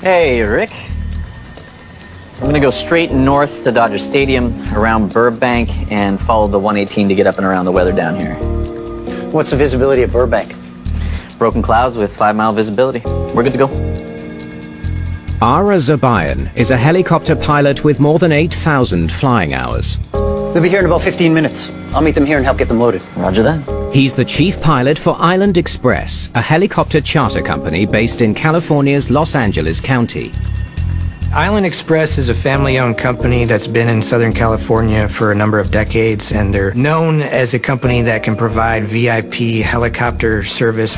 Hey, Rick. So I'm going to go straight north to Dodger Stadium, around Burbank, and follow the 118 to get up and around the weather down here. What's the visibility at Burbank? Broken clouds with 5-mile visibility. We're good to go. Ara Zabayan is a helicopter pilot with more than 8,000 flying hours. They'll be here in about 15 minutes. I'll meet them here and help get them loaded. Roger that. He's the chief pilot for Island Express, a helicopter charter company based in California's Los Angeles County. Island Express is a family-owned company that's been in Southern California for a number of decades, and they're known as a company that can provide VIP helicopter service.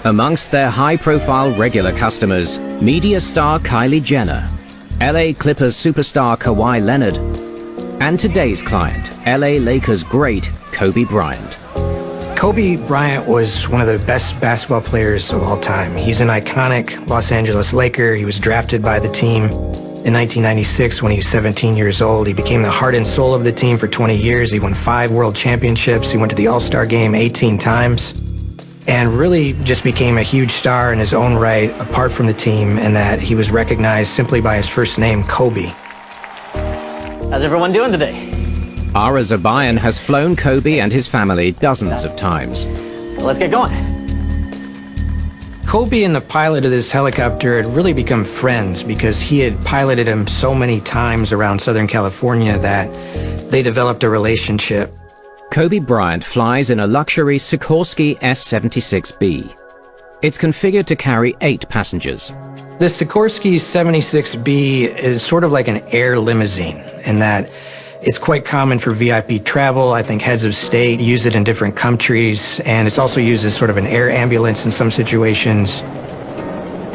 Amongst their high-profile regular customers, media star Kylie Jenner, LA Clippers superstar Kawhi Leonard, and today's client, LA Lakers great Kobe Bryant. Kobe Bryant was one of the best basketball players of all time. He's an iconic Los Angeles Laker. He was drafted by the team in 1996 when he was 17 years old. He became the heart and soul of the team for 20 years. He won 5 world championships. He went to the All-Star game 18 times and really just became a huge star in his own right, apart from the team, and that he was recognized simply by his first name, Kobe. How's everyone doing today? Ara Zabayan has flown Kobe and his family dozens of times. Let's get going. Kobe and the pilot of this helicopter had really become friends because he had piloted him so many times around Southern California that they developed a relationship. Kobe Bryant flies in a luxury Sikorsky S-76B. It's configured to carry 8 passengers. The Sikorsky 76B is sort of like an air limousine in that it's quite common for VIP travel. I think heads of state use it in different countries, and it's also used as sort of an air ambulance in some situations.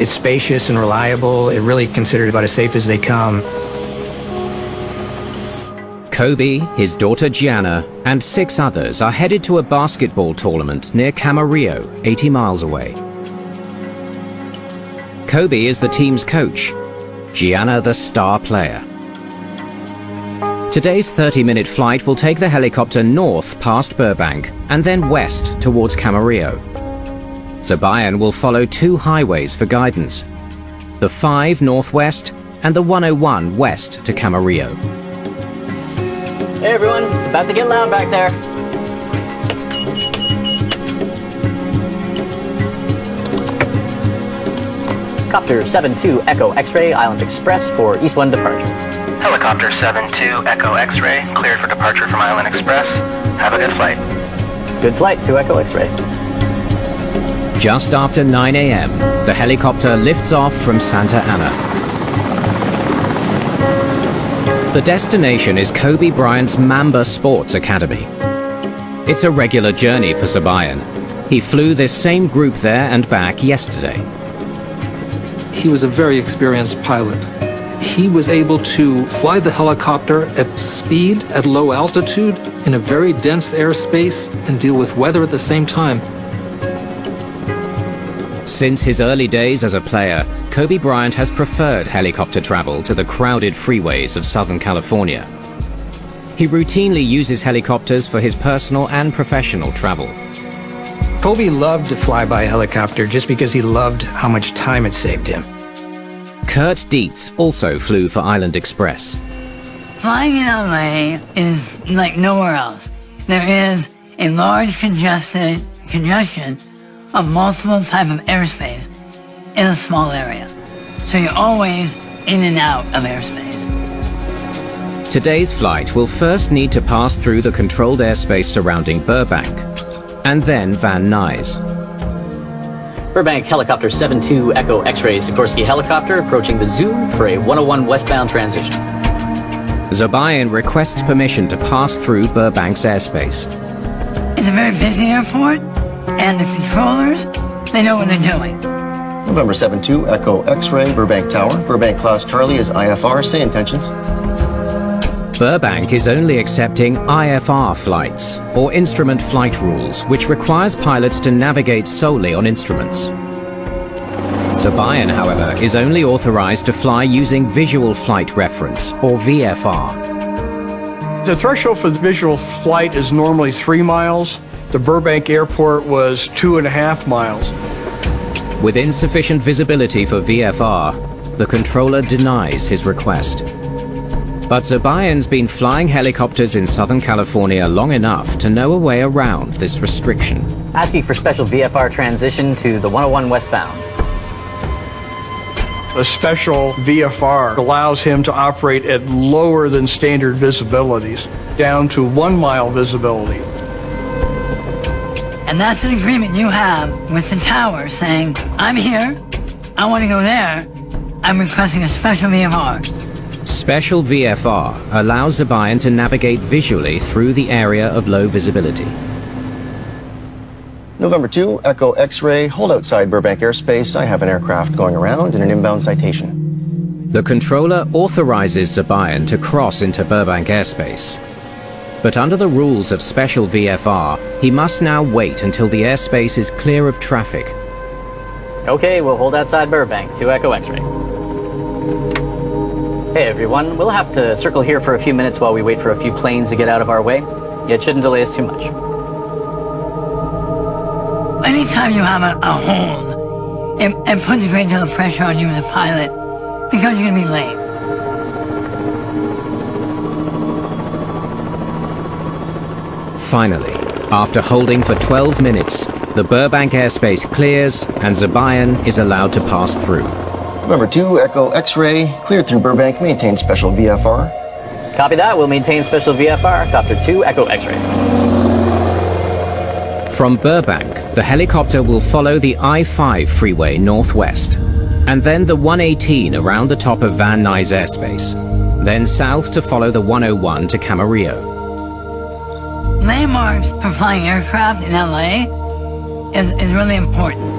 It's spacious and reliable. It really considered about as safe as they come. Kobe, his daughter Gianna, and 6 others are headed to a basketball tournament near Camarillo, 80 miles away. Kobe is the team's coach, Gianna the star player. Today's 30-minute flight will take the helicopter north past Burbank and then west towards Camarillo. Zabayan will follow 2 highways for guidance, the 5 northwest and the 101 west to Camarillo. Hey everyone, it's about to get loud back there. Copter 72 Echo X-ray Island Express for East 1 departure. Helicopter 72 Echo X-ray, cleared for departure from Island Express. Have a good flight. Good flight to Echo X-ray. Just after 9 a.m., the helicopter lifts off from Santa Ana. The destination is Kobe Bryant's Mamba Sports Academy. It's a regular journey for Zabayan. He flew this same group there and back yesterday. He was a very experienced pilot. He was able to fly the helicopter at speed, at low altitude, in a very dense airspace, and deal with weather at the same time. Since his early days as a player, Kobe Bryant has preferred helicopter travel to the crowded freeways of Southern California. He routinely uses helicopters for his personal and professional travel. Kobe loved to fly by helicopter just because he loved how much time it saved him. Kurt Dietz also flew for Island Express. Flying in LA is like nowhere else. There is a large congestion of multiple types of airspace in a small area. So you're always in and out of airspace. Today's flight will first need to pass through the controlled airspace surrounding Burbank, and then Van Nuys. Burbank Helicopter 72 Echo X-ray Sikorsky helicopter approaching the zoo for a 101 westbound transition. Zabayan requests permission to pass through Burbank's airspace. It's a very busy airport, and the controllers, they know what they're doing. November 72 Echo X-ray Burbank Tower. Burbank Class Charlie is IFR. Say intentions. Burbank is only accepting IFR flights, or instrument flight rules, which requires pilots to navigate solely on instruments. Zabayan, however, is only authorized to fly using Visual Flight Reference, or VFR. The threshold for visual flight is normally 3 miles. The Burbank Airport was 2.5 miles. With insufficient visibility for VFR, the controller denies his request. But Zobayan's been flying helicopters in Southern California long enough to know a way around this restriction. Asking for special VFR transition to the 101 westbound. The special VFR allows him to operate at lower than standard visibilities, down to 1 mile visibility. And that's an agreement you have with the tower saying, I'm here, I want to go there, I'm requesting a special VFR. Special VFR allows Zobayan to navigate visually through the area of low visibility. November 2, Echo X-ray, hold outside Burbank airspace. I have an aircraft going around in an inbound citation. The controller authorizes Zobayan to cross into Burbank airspace. But under the rules of special VFR, he must now wait until the airspace is clear of traffic. Okay, we'll hold outside Burbank, 2 Echo X-ray. Hey everyone, we'll have to circle here for a few minutes while we wait for a few planes to get out of our way. It shouldn't delay us too much. Anytime you have a hold, it puts a great deal of pressure on you as a pilot because you're going to be late. Finally, after holding for 12 minutes, the Burbank airspace clears and Zobayan is allowed to pass through. November 2, Echo X-ray, cleared through Burbank, maintain special VFR. Copy that, we'll maintain special VFR, Copter 2 Echo X-ray. From Burbank, the helicopter will follow the I-5 freeway northwest, and then the 118 around the top of Van Nuys airspace, then south to follow the 101 to Camarillo. Landmarks for flying aircraft in LA is really important.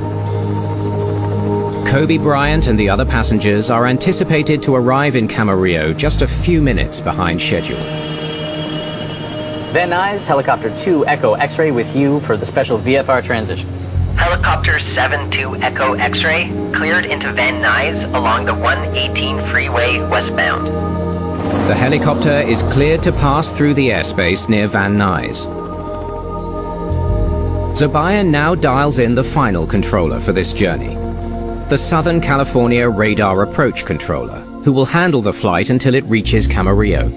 Kobe Bryant and the other passengers are anticipated to arrive in Camarillo just a few minutes behind schedule. Van Nuys, Helicopter 2 Echo X-ray with you for the special VFR transition. Helicopter 72 Echo X-ray, cleared into Van Nuys along the 118 freeway westbound. The helicopter is cleared to pass through the airspace near Van Nuys. Zobayan now dials in the final controller for this journey, the Southern California Radar Approach Controller, who will handle the flight until it reaches Camarillo.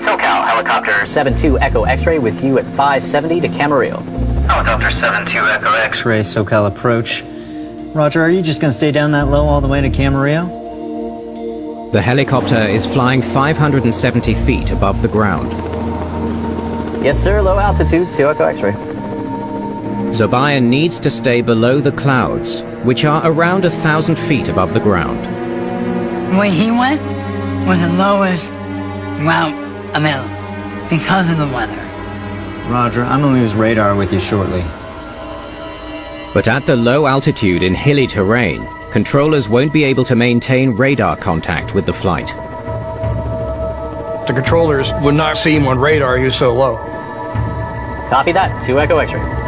SoCal, Helicopter 72 Echo X-ray with you at 570 to Camarillo. Helicopter 72 Echo X-ray. X-ray, SoCal approach. Roger, are you just going to stay down that low all the way to Camarillo? The helicopter is flying 570 feet above the ground. Yes sir, low altitude, 2 Echo X-ray. Zobayan needs to stay below the clouds, which are around 1,000 feet above the ground. The way he went was the lowest route available because of the weather. Roger, I'm going to lose radar with you shortly. But at the low altitude in hilly terrain, controllers won't be able to maintain radar contact with the flight. The controllers would not see him on radar, he was so low. Copy that, 2 Echo X-ray.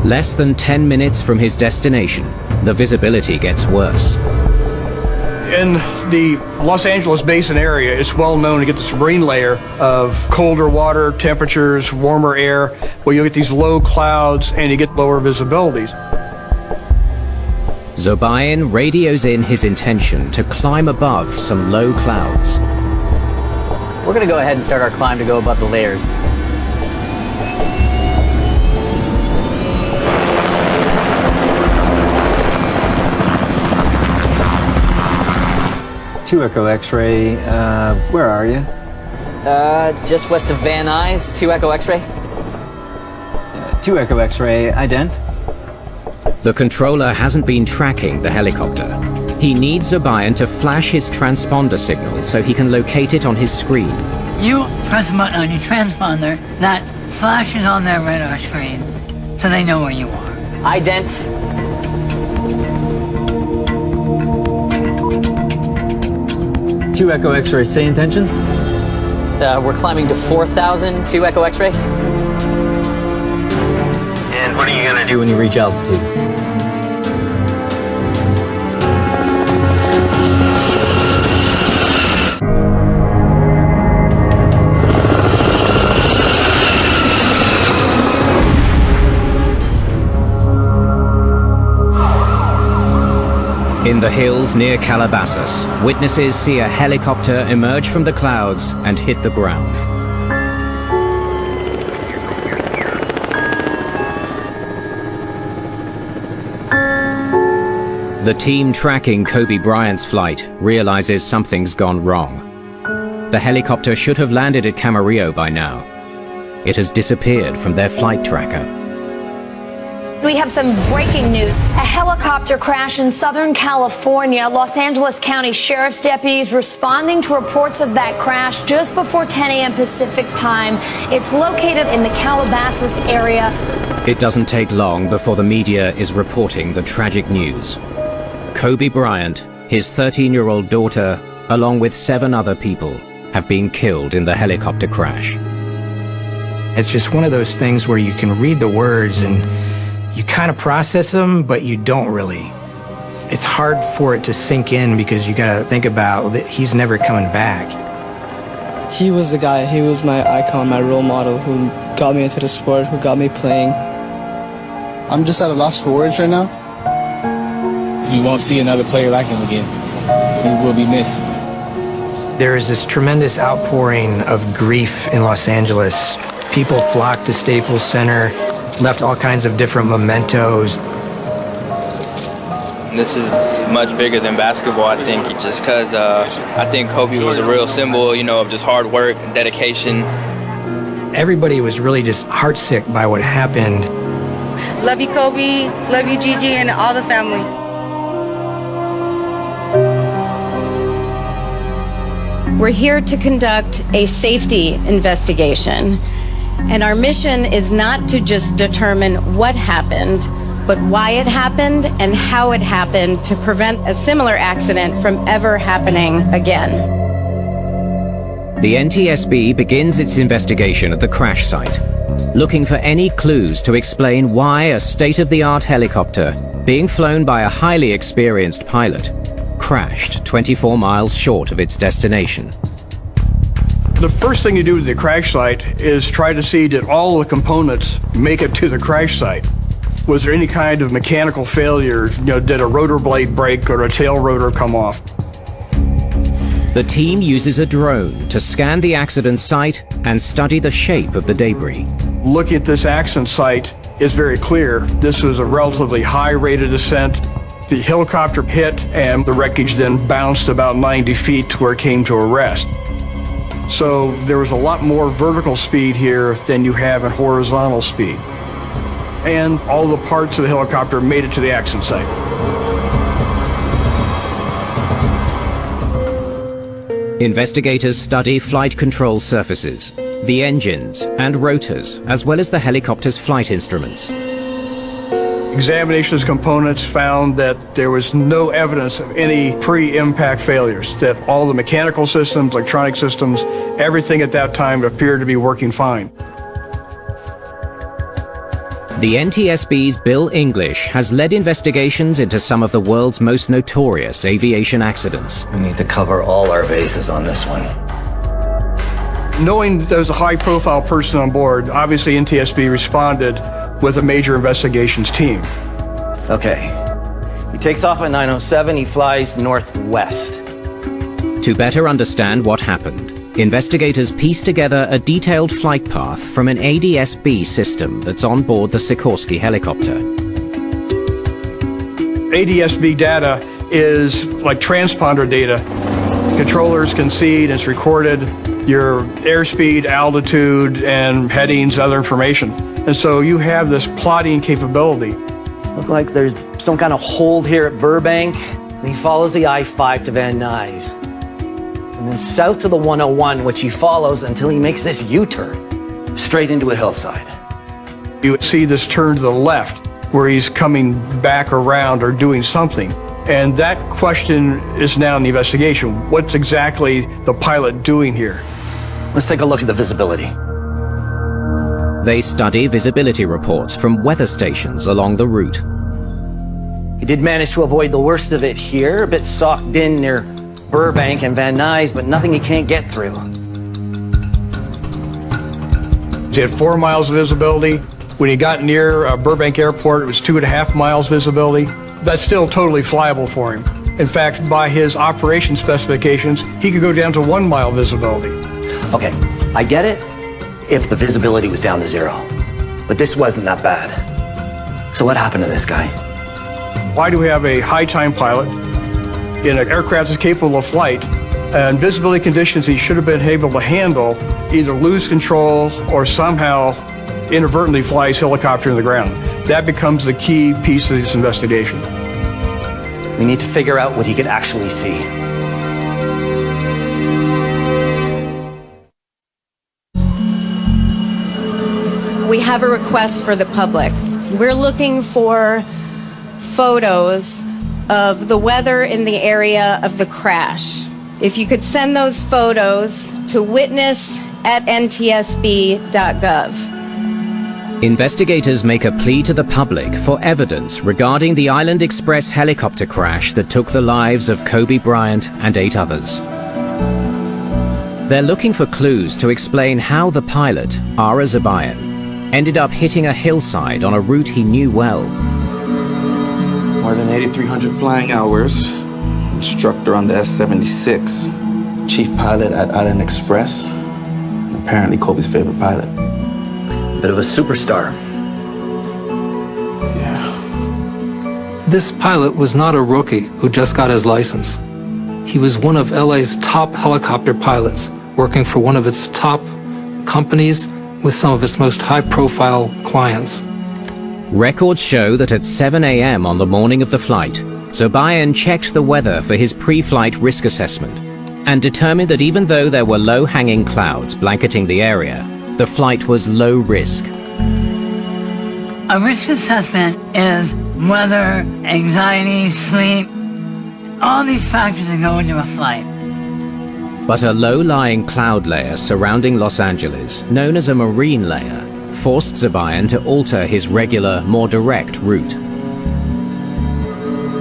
Less than 10 minutes from his destination, the visibility gets worse. In the Los Angeles Basin area, it's well known to get this marine layer of colder water temperatures, warmer air, where you get these low clouds and you get lower visibilities. Zobayan radios in his intention to climb above some low clouds. We're going to go ahead and start our climb to go above the layers. Two Echo X-ray, where are you? Just west of Van Nuys, 2 Echo X-ray. 2 Echo X-ray, ident. The controller hasn't been tracking the helicopter. He needs Zobayan to flash his transponder signal so he can locate it on his screen. You press a button on your transponder that flashes on their radar screen so they know where you are. Ident. Two Echo X-ray, say intentions? We're climbing to 4,000, 2 Echo X-ray. And what are you going to Do when you reach altitude. In the hills near Calabasas, witnesses see a helicopter emerge from the clouds and hit the ground. The team tracking Kobe Bryant's flight realizes something's gone wrong. The helicopter should have landed at Camarillo by now. It has disappeared from their flight tracker. We have some breaking news. A helicopter crash in Southern California. Los Angeles County Sheriff's deputies responding to reports of that crash just before 10 a.m. Pacific time. It's located in the Calabasas area. It doesn't take long before the media is reporting the tragic news. Kobe Bryant, his 13-year-old daughter, along with 7 other people, have been killed in the helicopter crash. It's just one of those things where you can read the words and you kind of process them, but you don't really. It's hard for it to sink in because you gotta think about that he's never coming back. He was the guy, he was my icon, my role model who got me into the sport, who got me playing. I'm just at a loss for words right now. You won't see another player like him again. He will be missed. There is this tremendous outpouring of grief in Los Angeles. People flocked to Staples Center, left all kinds of different mementos. This is much bigger than basketball, I think, just because I think Kobe was a real symbol, you know, of just hard work and dedication. Everybody was really just heartsick by what happened. Love you, Kobe. Love you, Gigi, and all the family. We're here to conduct a safety investigation. And our mission is not to just determine what happened, but why it happened and how it happened to prevent a similar accident from ever happening again. The NTSB begins its investigation at the crash site, looking for any clues to explain why a state-of-the-art helicopter, being flown by a highly experienced pilot, crashed 24 miles short of its destination. The first thing you do at the crash site is try to see, did all the components make it to the crash site? Was there any kind of mechanical failure? You know, did a rotor blade break or a tail rotor come off? The team uses a drone to scan the accident site and study the shape of the debris. Looking at this accident site is very clear. This was a relatively high rate of descent. The helicopter hit and the wreckage then bounced about 90 feet to where it came to a rest. So there was a lot more vertical speed here than you have at horizontal speed. And all the parts of the helicopter made it to the accident site. Investigators study flight control surfaces, the engines and rotors, as well as the helicopter's flight instruments. Examination of components found that there was no evidence of any pre-impact failures, that all the mechanical systems, electronic systems, everything at that time appeared to be working fine. The NTSB's Bill English has led investigations into some of the world's most notorious aviation accidents. We need to cover all our bases on this one. Knowing there was a high-profile person on board, obviously NTSB responded with a major investigations team. Okay. He takes off at 9:07, he flies northwest. To better understand what happened, investigators piece together a detailed flight path from an ADS-B system that's on board the Sikorsky helicopter. ADS-B data is like transponder data. Controllers can see it, it's recorded, your airspeed, altitude, and headings, other information. And so you have this plotting capability. Look like there's some kind of hold here at Burbank, and he follows the I-5 to Van Nuys. And then south to the 101, which he follows until he makes this U-turn, straight into a hillside. You see this turn to the left, where he's coming back around or doing something. And that question is now in the investigation. What's exactly the pilot doing here? Let's take a look at the visibility. They study visibility reports from weather stations along the route. He did manage to avoid the worst of it here, a bit socked in near Burbank and Van Nuys, but nothing he can't get through. He had 4 miles of visibility. When he got near Burbank Airport, it was 2.5 miles visibility. That's still totally flyable for him. In fact, by his operation specifications, he could go down to 1 mile visibility. Okay, I get it if the visibility was down to 0, but this wasn't that bad. So what happened to this guy? Why do we have a high-time pilot in an aircraft that's capable of flight, and visibility conditions he should have been able to handle, either lose control or somehow inadvertently fly his helicopter in the ground? That becomes the key piece of this investigation. We need to figure out what he could actually see. We have a request for the public. We're looking for photos of the weather in the area of the crash. If you could send those photos to witness@ntsb.gov. Investigators make a plea to the public for evidence regarding the Island Express helicopter crash that took the lives of Kobe Bryant and 8 others. They're looking for clues to explain how the pilot, Ara Zabayan, ended up hitting a hillside on a route he knew well. More than 8,300 flying hours, instructor on the S-76, chief pilot at Island Express, apparently Kobe's favorite pilot. Bit of a superstar. This pilot was not a rookie who just got his license. He was one of LA's top helicopter pilots, working for one of its top companies with some of its most high-profile clients. Records show that at 7 a.m. on the morning of the flight, Zabayan checked the weather for his pre-flight risk assessment and determined that even though there were low-hanging clouds blanketing the area, the flight was low risk. A risk assessment is weather, anxiety, sleep, all these factors that go into a flight. But a low-lying cloud layer surrounding Los Angeles, known as a marine layer, forced Zabayan to alter his regular, more direct route.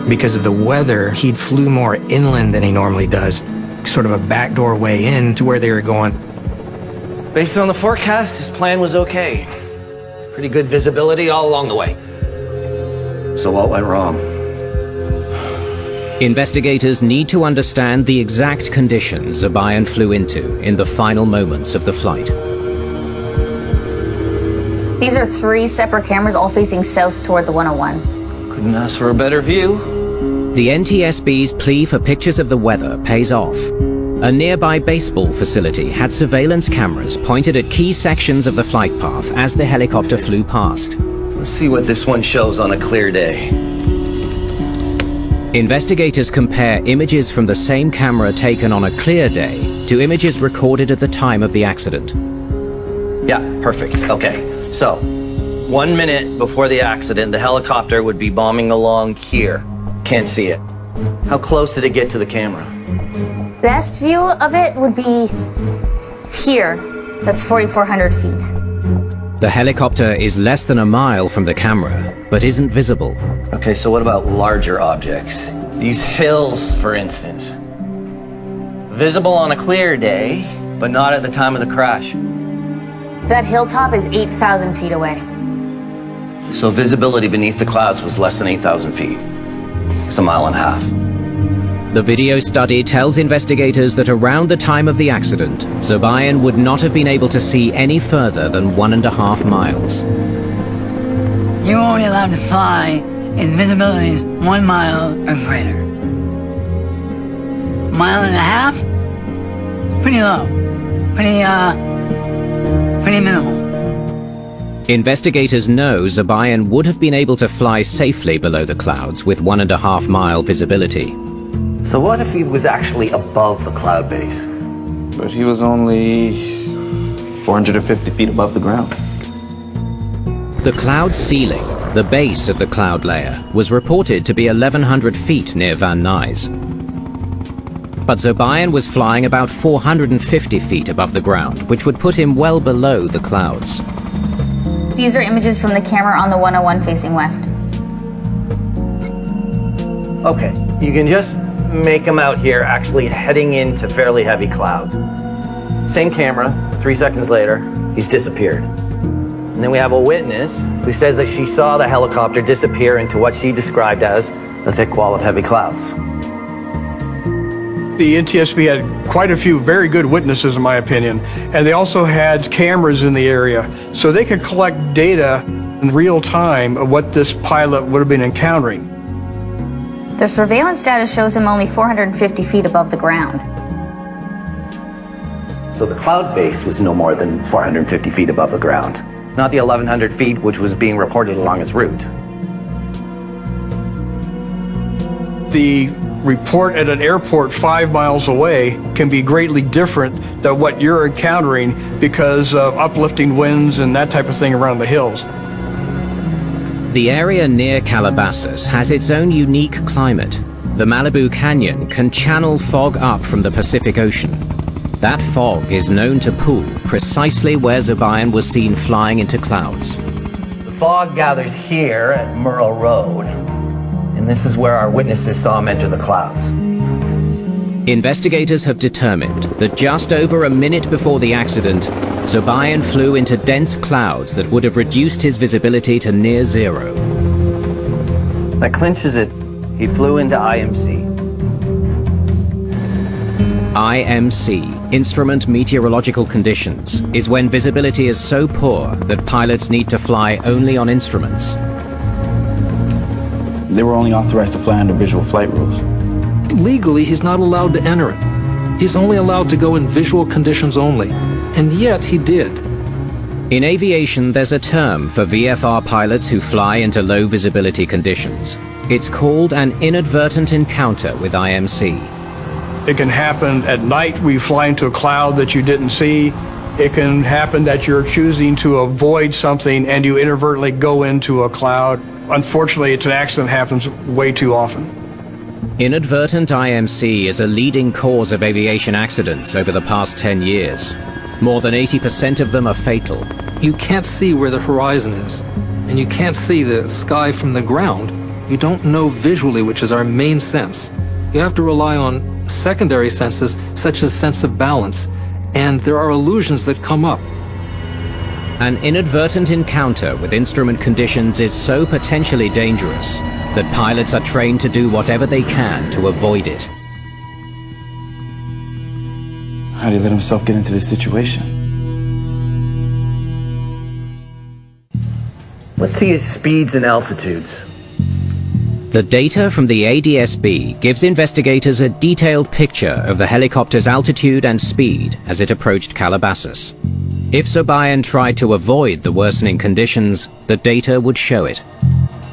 Because of the weather, he flew more inland than he normally does, sort of a backdoor way in to where they were going. Based on the forecast, his plan was okay. Pretty good visibility all along the way. So what went wrong? Investigators need to understand the exact conditions Zabayan flew into in the final moments of the flight. These are 3 separate cameras all facing south toward the 101. Couldn't ask for a better view. The NTSB's plea for pictures of the weather pays off. A nearby baseball facility had surveillance cameras pointed at key sections of the flight path as the helicopter flew past. Let's see what this one shows on a clear day. Investigators compare images from the same camera taken on a clear day to images recorded at the time of the accident. Yeah, perfect. Okay, so 1 minute before the accident, the helicopter would be bombing along here. Can't see it. How close did it get to the camera? Best view of it would be here. That's 4,400 feet. The helicopter is less than a mile from the camera, but isn't visible. Okay, so what about larger objects? These hills, for instance. Visible on a clear day, but not at the time of the crash. That hilltop is 8,000 feet away. So visibility beneath the clouds was less than 8,000 feet. It's a mile and a half. The video study tells investigators that around the time of the accident, Zabayan would not have been able to see any further than 1.5 miles. You're only allowed to fly in visibilities 1 mile or greater. 1.5 miles? Pretty low. Pretty minimal. Investigators know Zabayan would have been able to fly safely below the clouds with 1.5 mile visibility. So what if he was actually above the cloud base? But he was only 450 feet above the ground. The cloud ceiling, the base of the cloud layer, was reported to be 1,100 feet near Van Nuys. But Zabayan was flying about 450 feet above the ground, which would put him well below the clouds. These are images from the camera on the 101 facing west. Okay, you can just make him out here actually heading into fairly heavy clouds. Same camera, 3 seconds later, he's disappeared. And then we have a witness who says that she saw the helicopter disappear into what she described as a thick wall of heavy clouds. The NTSB had quite a few very good witnesses, in my opinion, and they also had cameras in the area, so they could collect data in real time of what this pilot would have been encountering. Their surveillance data shows him only 450 feet above the ground. So the cloud base was no more than 450 feet above the ground, not the 1,100 feet which was being reported along its route. The report at an airport 5 miles away can be greatly different than what you're encountering because of uplifting winds and that type of thing around the hills. The area near Calabasas has its own unique climate. The Malibu Canyon can channel fog up from the Pacific Ocean. That fog is known to pool precisely where Zobayan was seen flying into clouds. The fog gathers here at Merle Road, and this is where our witnesses saw him enter the clouds. Investigators have determined that just over a minute before the accident, Zobayan flew into dense clouds that would have reduced his visibility to near zero. That clinches it. He flew into IMC. IMC, Instrument Meteorological Conditions, is when visibility is so poor that pilots need to fly only on instruments. They were only authorized to fly under visual flight rules. Legally, he's not allowed to enter it. He's only allowed to go in visual conditions only. And yet he did. In aviation, there's a term for VFR pilots who fly into low visibility conditions. It's called an inadvertent encounter with IMC. It can happen at night where you fly into a cloud that you didn't see. It can happen that you're choosing to avoid something and you inadvertently go into a cloud. Unfortunately, it's an accident that happens way too often. Inadvertent IMC is a leading cause of aviation accidents over the past 10 years. More than 80% of them are fatal. You can't see where the horizon is, and you can't see the sky from the ground. You don't know visually, which is our main sense. You have to rely on secondary senses, such as sense of balance, and there are illusions that come up. An inadvertent encounter with instrument conditions is so potentially dangerous that pilots are trained to do whatever they can to avoid it. How did he let himself get into this situation? Let's see his speeds and altitudes. The data from the ADSB gives investigators a detailed picture of the helicopter's altitude and speed as it approached Calabasas. If Zobayan tried to avoid the worsening conditions, the data would show it.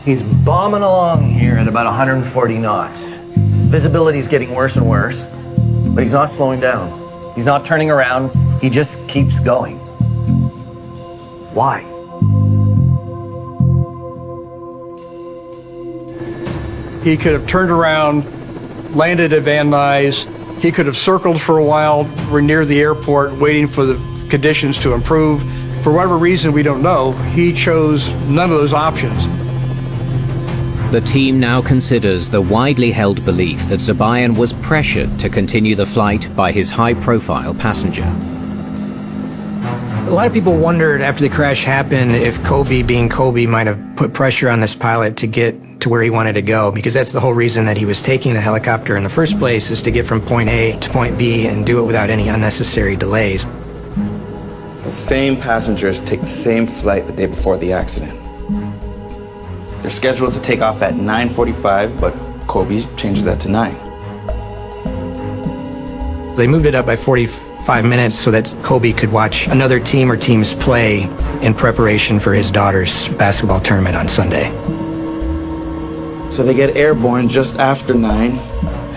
He's bombing along here at about 140 knots. Visibility's getting worse and worse, but he's not slowing down. He's not turning around, he just keeps going. Why? He could have turned around, landed at Van Nuys. He could have circled for a while. We're near the airport waiting for the conditions to improve. For whatever reason, we don't know. He chose none of those options. The team now considers the widely held belief that Zobayan was pressured to continue the flight by his high-profile passenger. A lot of people wondered after the crash happened if Kobe, being Kobe, might have put pressure on this pilot to get to where he wanted to go, because that's the whole reason that he was taking the helicopter in the first place, is to get from point A to point B and do it without any unnecessary delays. The same passengers take the same flight the day before the accident. They're scheduled to take off at 9:45, but Kobe changes that to 9. They moved it up by 45 minutes so that Kobe could watch another team or teams play in preparation for his daughter's basketball tournament on Sunday. So they get airborne just after 9,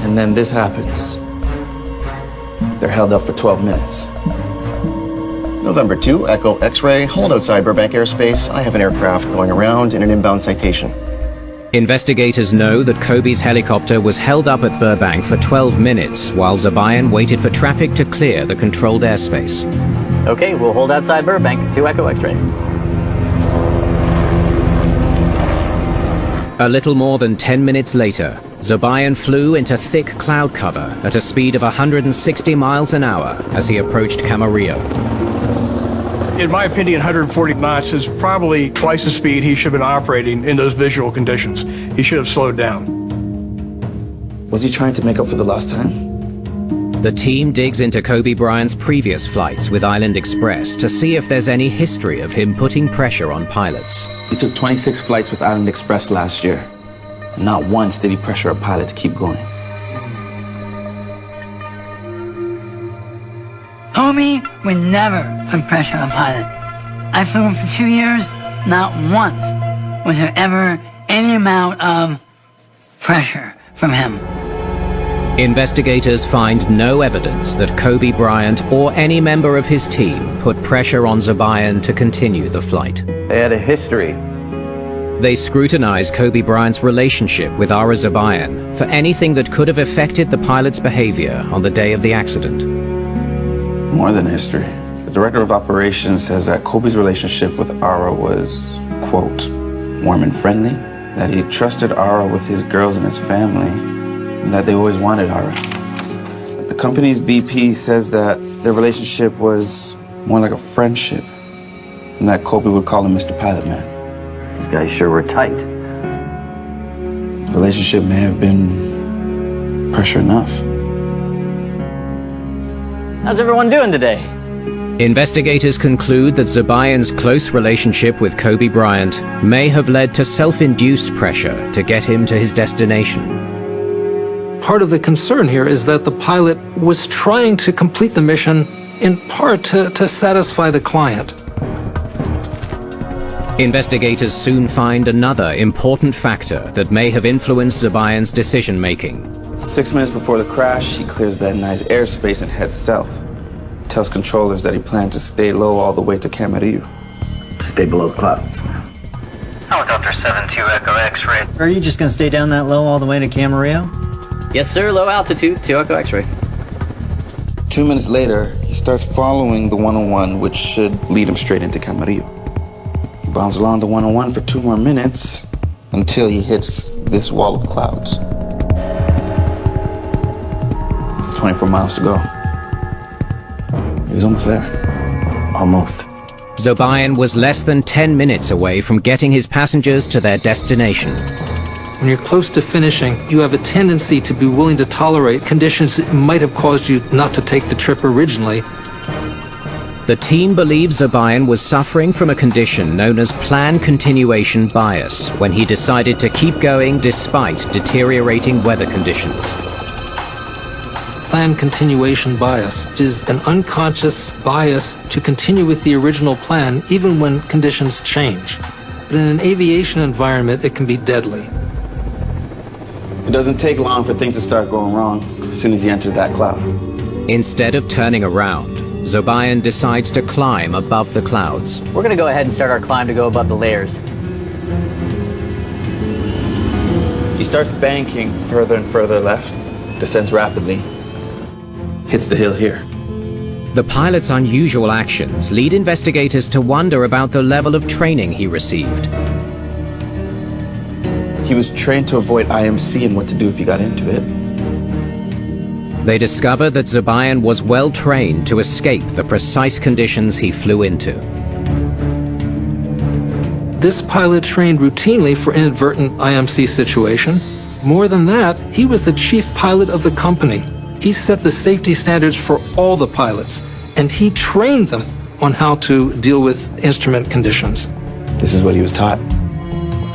and then this happens. They're held up for 12 minutes. November 2, Echo X-ray, hold outside Burbank airspace. I have an aircraft going around in an inbound citation. Investigators know that Kobe's helicopter was held up at Burbank for 12 minutes while Zobayan waited for traffic to clear the controlled airspace. Okay, we'll hold outside Burbank, 2 Echo X-ray. A little more than 10 minutes later, Zobayan flew into thick cloud cover at a speed of 160 miles an hour as he approached Camarillo. In my opinion, 140 knots is probably twice the speed he should have been operating in those visual conditions. He should have slowed down. Was he trying to make up for the lost time? The team digs into Kobe Bryant's previous flights with Island Express to see if there's any history of him putting pressure on pilots. He took 26 flights with Island Express last year. Not once did he pressure a pilot to keep going. Kobe would never put pressure on a pilot. I flew for 2 years, not once was there ever any amount of pressure from him. Investigators find no evidence that Kobe Bryant or any member of his team put pressure on Zabayan to continue the flight. They had a history. They scrutinize Kobe Bryant's relationship with Ara Zabayan for anything that could have affected the pilot's behavior on the day of the accident. More than history. The director of operations says that Kobe's relationship with Ara was, quote, warm and friendly, that he trusted Ara with his girls and his family, and that they always wanted Ara. The company's VP says that their relationship was more like a friendship, and that Kobe would call him Mr. Pilot Man. These guys sure were tight. The relationship may have been pressure enough. How's everyone doing today? Investigators conclude that Zabayan's close relationship with Kobe Bryant may have led to self-induced pressure to get him to his destination. Part of the concern here is that the pilot was trying to complete the mission in part to satisfy the client. Investigators soon find another important factor that may have influenced Zabayan's decision-making. 6 minutes before the crash, he clears Van Nuys airspace and heads south. Tells controllers that he planned to stay low all the way to Camarillo. To stay below the clouds. Helicopter 72 Echo X-ray. Are you just gonna stay down that low all the way to Camarillo? Yes, sir. Low altitude, 2 Echo X-ray. 2 minutes later, he starts following the 101, which should lead him straight into Camarillo. He bounds along the 101 for 2 more minutes until he hits this wall of clouds. 24 miles to go. He was almost there. Almost. Zabayan was less than 10 minutes away from getting his passengers to their destination. When you're close to finishing, you have a tendency to be willing to tolerate conditions that might have caused you not to take the trip originally. The team believes Zabayan was suffering from a condition known as plan continuation bias when he decided to keep going despite deteriorating weather conditions. Plan continuation bias, which is an unconscious bias to continue with the original plan even when conditions change. But in an aviation environment, it can be deadly. It doesn't take long for things to start going wrong as soon as he enters that cloud. Instead of turning around, Zabayan decides to climb above the clouds. We're gonna go ahead and start our climb to go above the layers. He starts banking further and further left, descends rapidly, hits the hill here. The pilot's unusual actions lead investigators to wonder about the level of training he received. He was trained to avoid IMC and what to do if he got into it. They discover that Zabayan was well trained to escape the precise conditions he flew into. This pilot trained routinely for inadvertent IMC situation. More than that, he was the chief pilot of the company. He set the safety standards for all the pilots, and he trained them on how to deal with instrument conditions. This is what he was taught.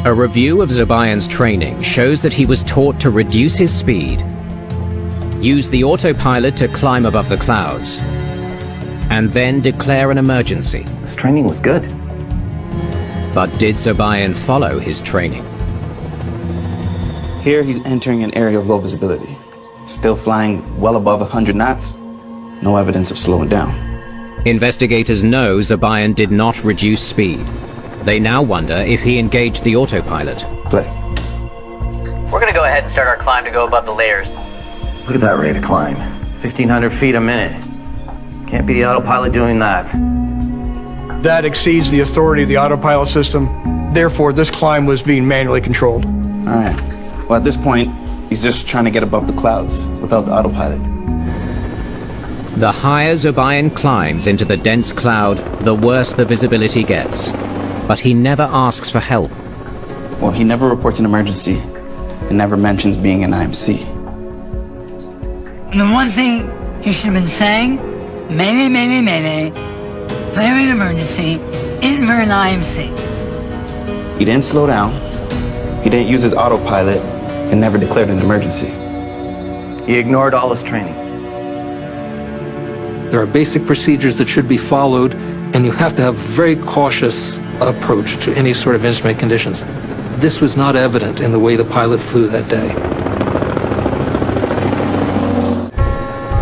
A review of Zabayan's training shows that he was taught to reduce his speed, use the autopilot to climb above the clouds, and then declare an emergency. This training was good. But did Zabayan follow his training? Here he's entering an area of low visibility. Still flying well above 100 knots. No evidence of slowing down. Investigators know Zabayan did not reduce speed. They now wonder if he engaged the autopilot. Play. We're gonna go ahead and start our climb to go above the layers. Look at that rate of climb. 1,500 feet a minute. Can't be the autopilot doing that. That exceeds the authority of the autopilot system. Therefore, this climb was being manually controlled. All right. Well, at this point, he's just trying to get above the clouds without the autopilot. The higher Zabayan climbs into the dense cloud, the worse the visibility gets. But he never asks for help. Well, he never reports an emergency and never mentions being an IMC. The one thing He should have been saying, Mayday, Mayday, Mayday, flare in emergency, invert IMC. He didn't slow down, he didn't use his autopilot, and never declared an emergency. He ignored all his training. There are basic procedures that should be followed, and you have to have a very cautious approach to any sort of instrument conditions. This was not evident in the way the pilot flew that day.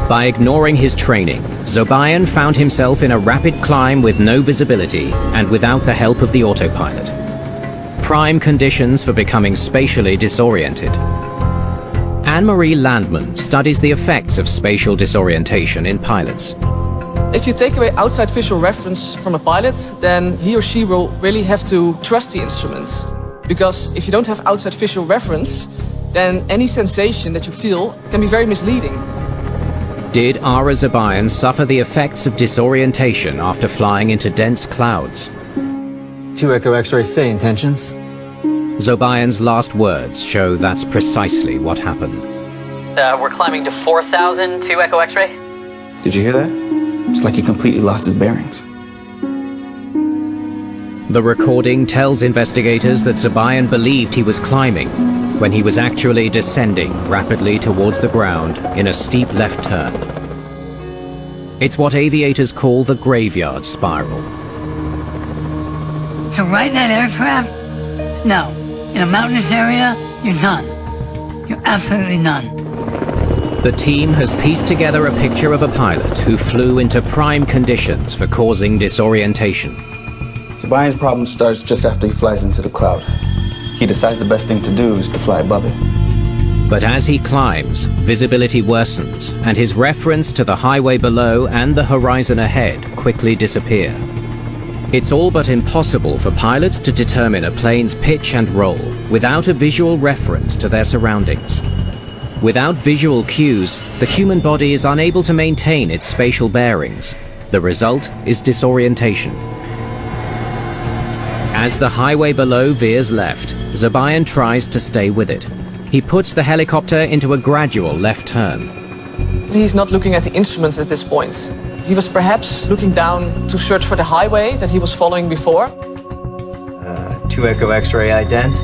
By ignoring his training, Zobayan found himself in a rapid climb with no visibility and without the help of the autopilot. Prime conditions for becoming spatially disoriented. Anne-Marie Landman studies the effects of spatial disorientation in pilots. If you take away outside visual reference from a pilot, then he or she will really have to trust the instruments. Because if you don't have outside visual reference, then any sensation that you feel can be very misleading. Did Ara Zobayan suffer the effects of disorientation after flying into dense clouds? 2 Echo X-ray, say intentions. Zobayan's last words show that's precisely what happened. We're climbing to 4,000, 2 Echo X-ray. Did you hear that? It's like he completely lost his bearings. The recording tells investigators that Zobayan believed he was climbing when he was actually descending rapidly towards the ground in a steep left turn. It's what aviators call the graveyard spiral. To ride that aircraft? No. In a mountainous area, you're none. You're absolutely none. The team has pieced together a picture of a pilot who flew into prime conditions for causing disorientation. Zobayan's problem starts just after he flies into the cloud. He decides the best thing to do is to fly above it. But as he climbs, visibility worsens, and his reference to the highway below and the horizon ahead quickly disappear. It's all but impossible for pilots to determine a plane's pitch and roll without a visual reference to their surroundings. Without visual cues, the human body is unable to maintain its spatial bearings. The result is disorientation. As the highway below veers left, Zobayan tries to stay with it. He puts the helicopter into a gradual left turn. He's not looking at the instruments at this point. He was perhaps looking down to search for the highway that he was following before. 2 Echo X-ray ident.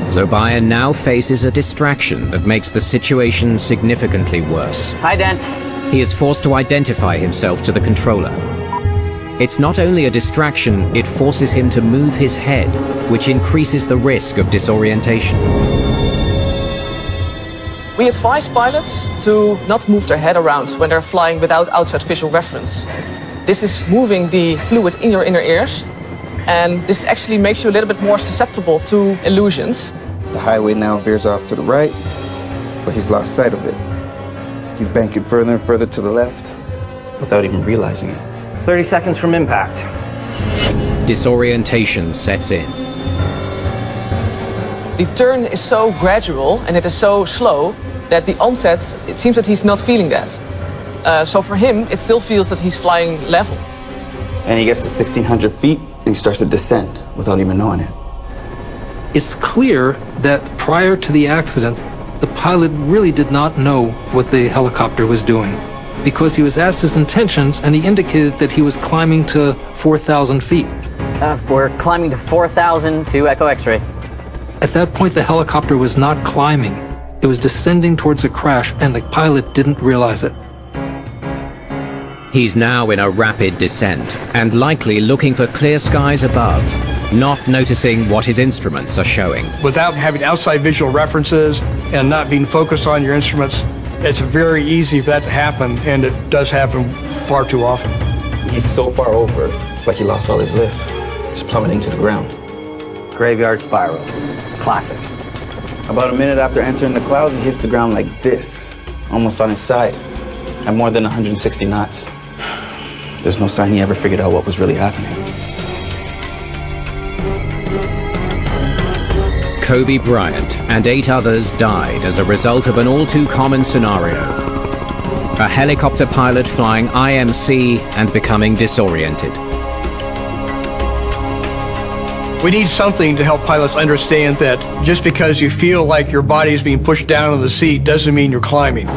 Zobayan now faces a distraction that makes the situation significantly worse. Ident. He is forced to identify himself to the controller. It's not only a distraction, it forces him to move his head, which increases the risk of disorientation. We advise pilots to not move their head around when they're flying without outside visual reference. This is moving the fluid in your inner ears, and this actually makes you a little bit more susceptible to illusions. The highway now veers off to the right, but he's lost sight of it. He's banking further and further to the left without even realizing it. 30 seconds from impact. Disorientation sets in. The turn is so gradual and it is so slow that the onset, it seems that he's not feeling that. So for him, it still feels that he's flying level. And he gets to 1,600 feet and he starts to descend without even knowing it. It's clear that prior to the accident, the pilot really did not know what the helicopter was doing, because he was asked his intentions and he indicated that he was climbing to 4,000 feet. We're climbing to 4,000 to Echo X-ray. At that point, the helicopter was not climbing. It was descending towards a crash, and the pilot didn't realize it. He's now in a rapid descent, and likely looking for clear skies above, not noticing what his instruments are showing. Without having outside visual references and not being focused on your instruments, it's very easy for that to happen, and it does happen far too often. He's so far over, it's like he lost all his lift. He's plummeting to the ground. Graveyard spiral. Classic. About a minute after entering the clouds, he hits the ground like this, almost on his side, at more than 160 knots. There's no sign he ever figured out what was really happening. Kobe Bryant and 8 others died as a result of an all-too-common scenario. A helicopter pilot flying IMC and becoming disoriented. We need something to help pilots understand that just because you feel like your body is being pushed down in the seat doesn't mean you're climbing.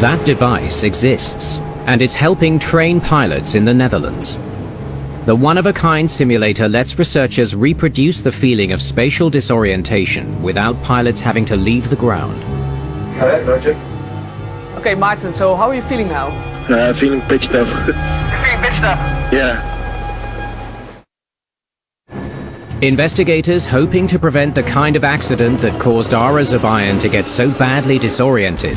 That device exists, and it's helping train pilots in the Netherlands. The one-of-a-kind simulator lets researchers reproduce the feeling of spatial disorientation without pilots having to leave the ground. Okay, Maarten, so how are you feeling now? Feeling pitched up. You're feeling pitched up? Yeah. Investigators, hoping to prevent the kind of accident that caused Ara Zabayan to get so badly disoriented,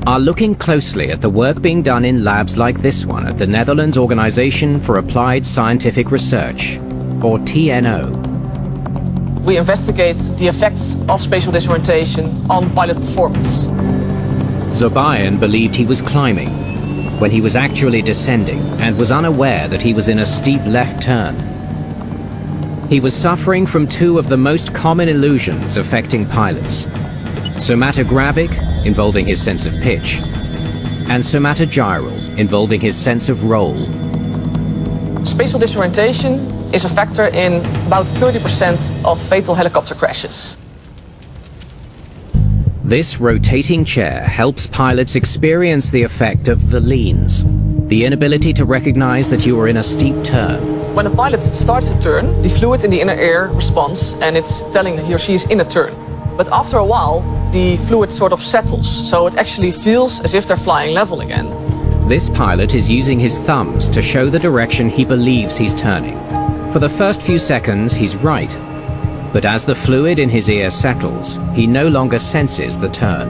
are looking closely at the work being done in labs like this one at the Netherlands Organization for Applied Scientific Research, or TNO. We investigate the effects of spatial disorientation on pilot performance. Zabayan believed he was climbing when he was actually descending and was unaware that he was in a steep left turn. He was suffering from two of the most common illusions affecting pilots: somatogravic, involving his sense of pitch, and somatogyral, involving his sense of roll. Spatial disorientation is a factor in about 30% of fatal helicopter crashes. This rotating chair helps pilots experience the effect of the leans, the inability to recognize that you are in a steep turn. When a pilot starts to turn, the fluid in the inner ear responds and it's telling that he or she is in a turn. But after a while, the fluid sort of settles, so it actually feels as if they're flying level again. This pilot is using his thumbs to show the direction he believes he's turning. For the first few seconds, he's right. But as the fluid in his ear settles, he no longer senses the turn.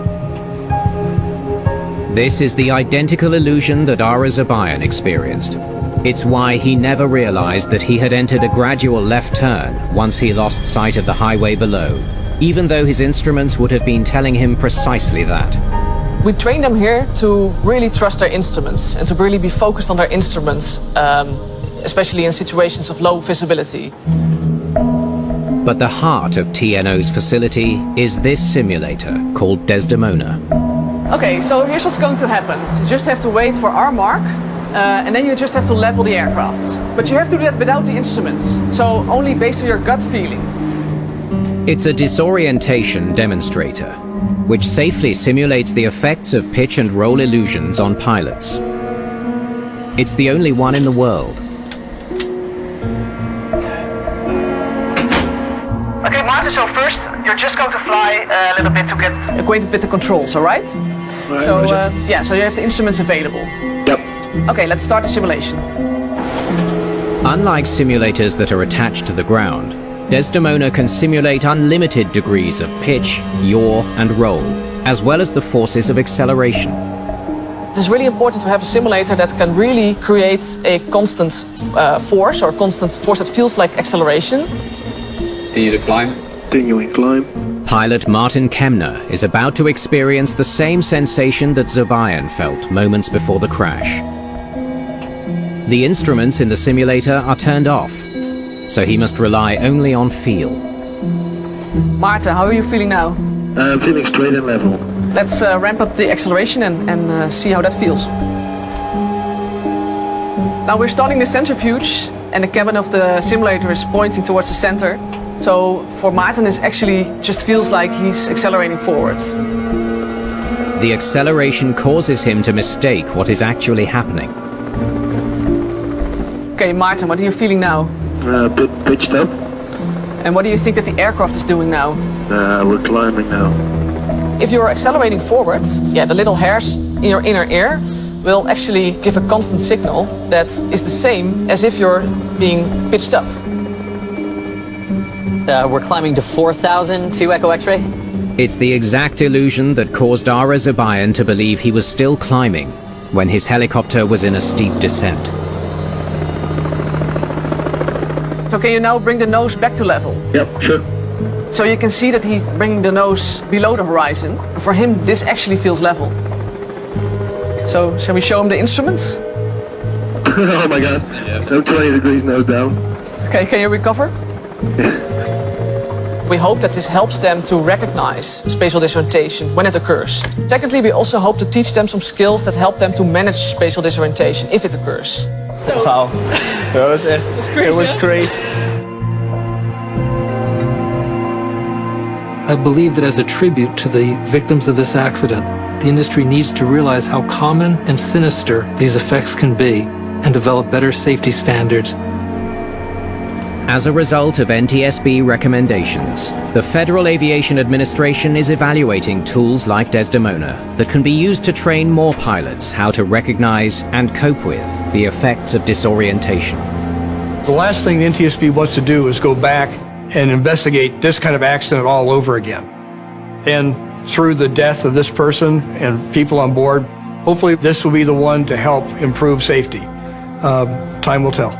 This is the identical illusion that Ara Zabayan experienced. It's why he never realized that he had entered a gradual left turn once he lost sight of the highway below, even though his instruments would have been telling him precisely that. We train them here to really trust their instruments and to really be focused on their instruments, especially in situations of low visibility. But the heart of TNO's facility is this simulator called Desdemona. Okay, so here's what's going to happen. You just have to wait for our mark, and then you just have to level the aircraft. But you have to do that without the instruments, so only based on your gut feeling. It's a disorientation demonstrator, which safely simulates the effects of pitch and roll illusions on pilots. It's the only one in the world. Okay, Maarten, so first you're just going to fly a little bit to get acquainted with the controls, all right? So, yeah, so you have the instruments available. Yep. Okay, let's start the simulation. Unlike simulators that are attached to the ground, Desdemona can simulate unlimited degrees of pitch, yaw, and roll, as well as the forces of acceleration. It's really important to have a simulator that can really create a constant force, or constant force that feels like acceleration. Continue to climb. Continuing climb. Pilot Martin Kemner is about to experience the same sensation that Zabayan felt moments before the crash. The instruments in the simulator are turned off, so he must rely only on feel. Maarten, how are you feeling now? I'm feeling straight and level. Let's ramp up the acceleration and see how that feels. Now we're starting the centrifuge, and the cabin of the simulator is pointing towards the center. So for Maarten, it actually just feels like he's accelerating forward. The acceleration causes him to mistake what is actually happening. Okay, Maarten, what are you feeling now? A bit pitched up. And what do you think that the aircraft is doing now? We're climbing now. If you're accelerating forwards, yeah, the little hairs in your inner ear will actually give a constant signal that is the same as if you're being pitched up. We're climbing to 4,000 to Echo X-ray. It's the exact illusion that caused Ara Zabayan to believe he was still climbing when his helicopter was in a steep descent. So can you now bring the nose back to level? Yep, sure. So you can see that he's bringing the nose below the horizon. For him, this actually feels level. So shall we show him the instruments? Oh my god. Yeah. I'm 20 degrees nose down. Okay, can you recover? Yeah. We hope that this helps them to recognize spatial disorientation when it occurs. Secondly, we also hope to teach them some skills that help them to manage spatial disorientation if it occurs. Wow, that was it. It was crazy. I believe that as a tribute to the victims of this accident, The industry needs to realize how common and sinister these effects can be and develop better safety standards. As a result of NTSB recommendations, the Federal Aviation Administration is evaluating tools like Desdemona that can be used to train more pilots how to recognize and cope with the effects of disorientation. The last thing the NTSB wants to do is go back and investigate this kind of accident all over again. And through the death of this person and people on board, hopefully this will be the one to help improve safety. Time will tell.